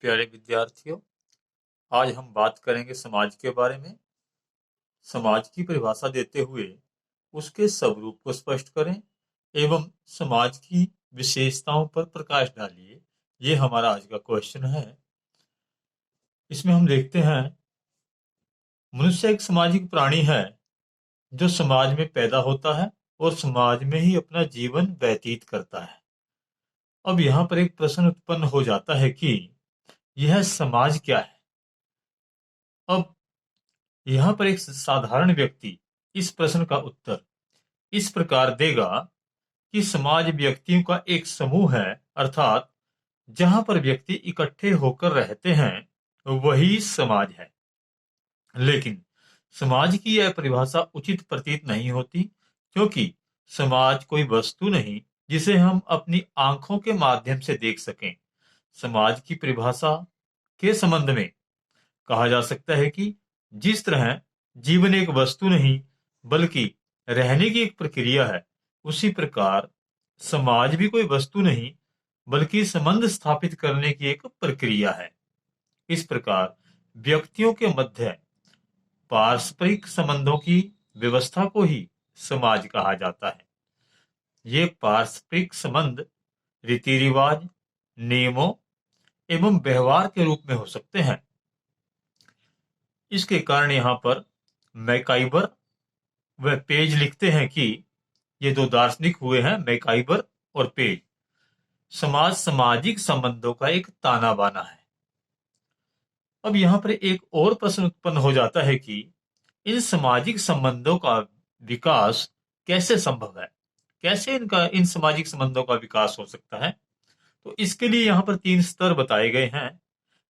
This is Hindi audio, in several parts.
प्यारे विद्यार्थियों, आज हम बात करेंगे समाज के बारे में। समाज की परिभाषा देते हुए उसके स्वरूप को स्पष्ट करें एवं समाज की विशेषताओं पर प्रकाश डालिए। ये हमारा आज का क्वेश्चन है। इसमें हम देखते हैं, मनुष्य एक सामाजिक प्राणी है जो समाज में पैदा होता है और समाज में ही अपना जीवन व्यतीत करता है। अब यहाँ पर एक प्रश्न उत्पन्न हो जाता है कि यह समाज क्या है। अब यहाँ पर एक साधारण व्यक्ति इस प्रश्न का उत्तर इस प्रकार देगा कि समाज व्यक्तियों का एक समूह है, अर्थात जहां पर व्यक्ति इकट्ठे होकर रहते हैं वही समाज है। लेकिन समाज की यह परिभाषा उचित प्रतीत नहीं होती, क्योंकि समाज कोई वस्तु नहीं जिसे हम अपनी आंखों के माध्यम से देख सकें। समाज की परिभाषा के संबंध में कहा जा सकता है कि जिस तरह जीवन एक वस्तु नहीं बल्कि रहने की एक प्रक्रिया है, उसी प्रकार समाज भी कोई वस्तु नहीं बल्कि संबंध स्थापित करने की एक प्रक्रिया है। इस प्रकार व्यक्तियों के मध्य पारस्परिक संबंधों की व्यवस्था को ही समाज कहा जाता है। ये पारस्परिक संबंध रीति रिवाज, नियमों एवं व्यवहार के रूप में हो सकते हैं। इसके कारण यहाँ पर मैकाइबर व पेज लिखते हैं कि ये दो दार्शनिक हुए हैं, मैकाइबर और पेज। समाज सामाजिक संबंधों का एक ताना बाना है। अब यहाँ पर एक और प्रश्न उत्पन्न हो जाता है कि इन सामाजिक संबंधों का विकास कैसे संभव है, कैसे इन सामाजिक संबंधों का विकास हो सकता है। तो इसके लिए यहाँ पर 3 स्तर बताए गए हैं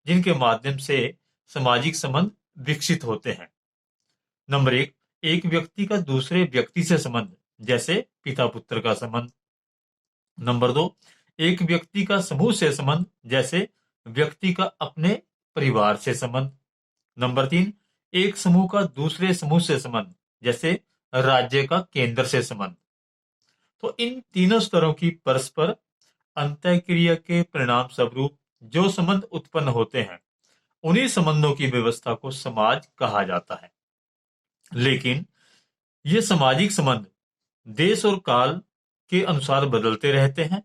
जिनके माध्यम से सामाजिक संबंध विकसित होते हैं। नंबर 1, एक व्यक्ति का दूसरे व्यक्ति से संबंध, जैसे पिता पुत्र का संबंध। नंबर 2, एक व्यक्ति का समूह से संबंध, जैसे व्यक्ति का अपने परिवार से संबंध। नंबर 3, एक समूह का दूसरे समूह से संबंध, जैसे राज्य का केंद्र से संबंध। तो इन तीनों स्तरों की परस्पर अंतःक्रिया के परिणाम स्वरूप जो संबंध उत्पन्न होते हैं, उन्हीं संबंधों की व्यवस्था को समाज कहा जाता है। लेकिन ये सामाजिक संबंध देश और काल के अनुसार बदलते रहते हैं,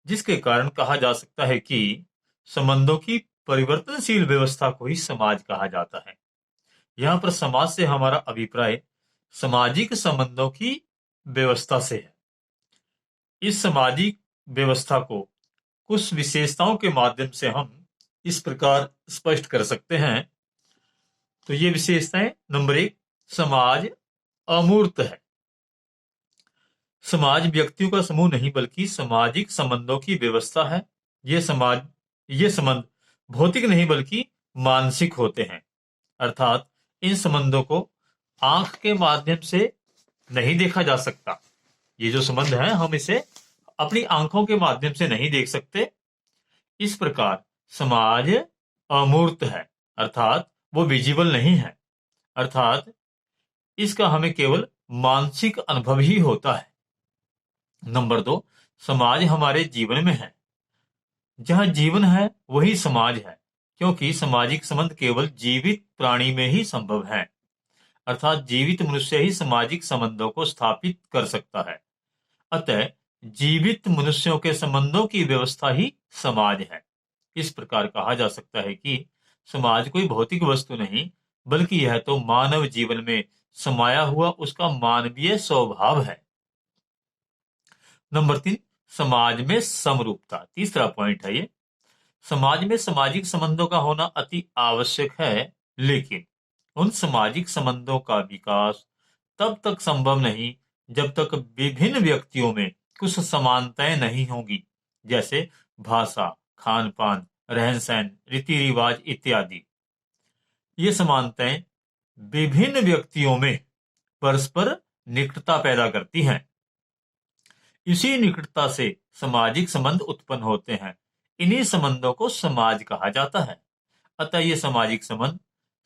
जिसके कारण कहा जा सकता है कि संबंधों की परिवर्तनशील व्यवस्था को ही समाज कहा जाता है। यहाँ पर समाज से हमारा अभिप्राय सामाजिक संबंधों की व्यवस्था से है। इस सामाजिक व्यवस्था को कुछ विशेषताओं के माध्यम से हम इस प्रकार स्पष्ट कर सकते हैं। तो ये विशेषताएं, नंबर 1, समाज अमूर्त है। समाज व्यक्तियों का समूह नहीं बल्कि सामाजिक संबंधों की व्यवस्था है। ये संबंध भौतिक नहीं बल्कि मानसिक होते हैं, अर्थात इन संबंधों को आंख के माध्यम से नहीं देखा जा सकता। ये जो संबंध है, हम इसे अपनी आंखों के माध्यम से नहीं देख सकते। इस प्रकार समाज अमूर्त है, अर्थात वो विजिबल नहीं है, अर्थात इसका हमें केवल मानसिक अनुभव ही होता है। नंबर 2, समाज हमारे जीवन में है। जहां जीवन है वही समाज है, क्योंकि सामाजिक संबंध केवल जीवित प्राणी में ही संभव है, अर्थात जीवित मनुष्य ही सामाजिक संबंधों को स्थापित कर सकता है। अतः जीवित मनुष्यों के संबंधों की व्यवस्था ही समाज है। इस प्रकार कहा जा सकता है कि समाज कोई भौतिक वस्तु नहीं बल्कि यह तो मानव जीवन में समाया हुआ उसका मानवीय स्वभाव है। नंबर 3, समाज में समरूपता, तीसरा पॉइंट है ये। समाज में सामाजिक संबंधों का होना अति आवश्यक है, लेकिन उन सामाजिक संबंधों का विकास तब तक संभव नहीं जब तक विभिन्न व्यक्तियों में कुछ समानताएं नहीं होंगी, जैसे भाषा, खान पान, रहन सहन, रीति रिवाज इत्यादि। ये समानताएं विभिन्न व्यक्तियों में परस्पर निकटता पैदा करती हैं। इसी निकटता से सामाजिक संबंध उत्पन्न होते हैं। इन्हीं संबंधों को समाज कहा जाता है। अतः ये सामाजिक संबंध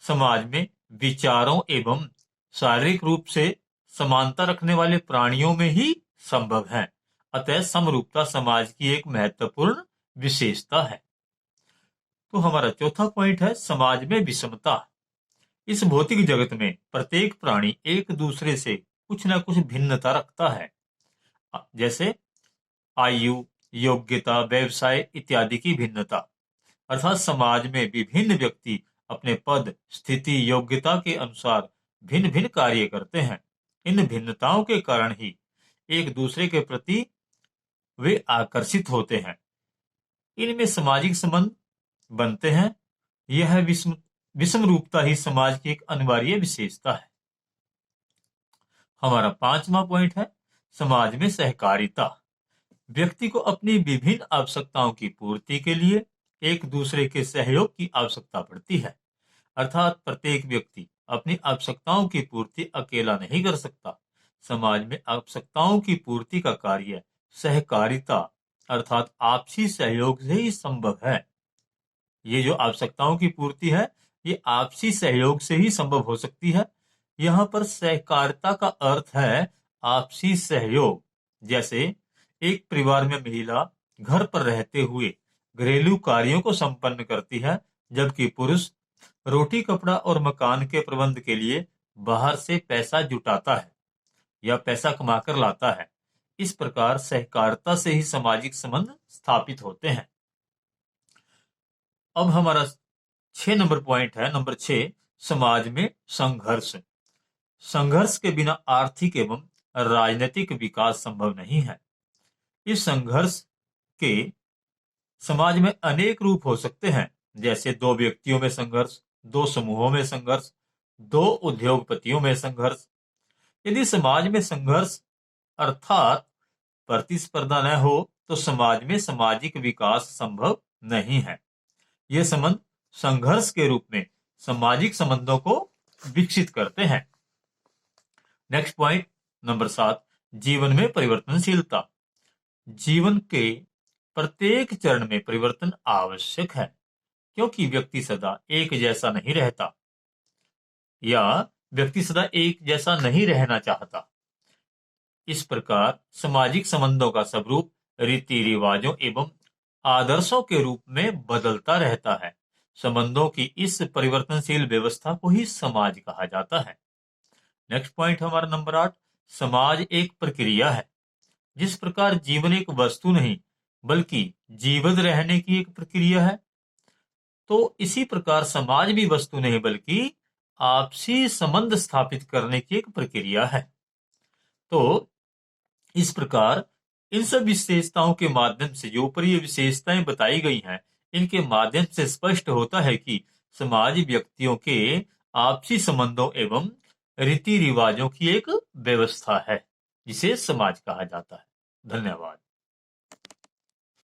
समाज में विचारों एवं शारीरिक रूप से समानता रखने वाले प्राणियों में ही संभव है। अतः समरूपता समाज की एक महत्वपूर्ण विशेषता है। तो हमारा चौथा पॉइंट है समाज में विषमता। इस भौतिक जगत में प्रत्येक प्राणी एक दूसरे से कुछ ना कुछ भिन्नता रखता है, जैसे आयु, योग्यता, व्यवसाय इत्यादि की भिन्नता। अर्थात समाज में विभिन्न व्यक्ति अपने पद, स्थिति, योग्यता के अनुसार भिन्न भिन्न कार्य करते हैं। इन भिन्नताओं के कारण ही एक दूसरे के प्रति वे आकर्षित होते हैं। इनमें सामाजिक संबंध बनते हैं। यह विषम रूपता ही समाज की एक अनिवार्य विशेषता है। हमारा पांचवा पॉइंट है समाज में सहकारिता। व्यक्ति को अपनी विभिन्न आवश्यकताओं की पूर्ति के लिए एक दूसरे के सहयोग की आवश्यकता पड़ती है। अर्थात प्रत्येक व्यक्ति अपनी आवश्यकताओं की पूर्ति अकेला नहीं कर सकता। समाज में आवश्यकताओं की पूर्ति का कार्य सहकारिता अर्थात आपसी सहयोग से ही संभव है। ये जो आवश्यकताओं की पूर्ति है ये आपसी सहयोग से ही संभव हो सकती है। यहाँ पर सहकारिता का अर्थ है आपसी सहयोग। जैसे एक परिवार में महिला घर पर रहते हुए घरेलू कार्यों को संपन्न करती है, जबकि पुरुष रोटी, कपड़ा और मकान के प्रबंध के लिए बाहर से पैसा जुटाता है या पैसा कमाकर लाता है। इस प्रकार सहकारिता से ही सामाजिक संबंध स्थापित होते हैं। अब हमारा 6 नंबर पॉइंट है, नंबर 6, समाज में संघर्ष। संघर्ष के बिना आर्थिक एवं राजनीतिक विकास संभव नहीं है। इस संघर्ष के समाज में अनेक रूप हो सकते हैं, जैसे दो व्यक्तियों में संघर्ष, दो समूहों में संघर्ष, दो उद्योगपतियों में संघर्ष। यदि समाज में संघर्ष अर्थात प्रतिस्पर्धा न हो तो समाज में सामाजिक विकास संभव नहीं है। ये संबंध संघर्ष के रूप में सामाजिक संबंधों को विकसित करते हैं। नेक्स्ट पॉइंट नंबर 7, जीवन में परिवर्तनशीलता। जीवन के प्रत्येक चरण में परिवर्तन आवश्यक है, क्योंकि व्यक्ति सदा एक जैसा नहीं रहता या व्यक्ति सदा एक जैसा नहीं रहना चाहता। इस प्रकार सामाजिक संबंधों का स्वरूप रीति रिवाजों एवं आदर्शों के रूप में बदलता रहता है। संबंधों की इस परिवर्तनशील व्यवस्था को ही समाज कहा जाता है। नेक्स्ट पॉइंट हमारा नंबर 8, समाज एक प्रक्रिया है। जिस प्रकार जीवन एक वस्तु नहीं बल्कि जीवित रहने की एक प्रक्रिया है, तो इसी प्रकार समाज भी वस्तु नहीं बल्कि आपसी संबंध स्थापित करने की एक प्रक्रिया है। तो इस प्रकार इन सब विशेषताओं के माध्यम से जो ऊपर ये विशेषताएं बताई गई हैं, इनके माध्यम से स्पष्ट होता है कि समाज व्यक्तियों के आपसी संबंधों एवं रीति रिवाजों की एक व्यवस्था है, जिसे समाज कहा जाता है। धन्यवाद।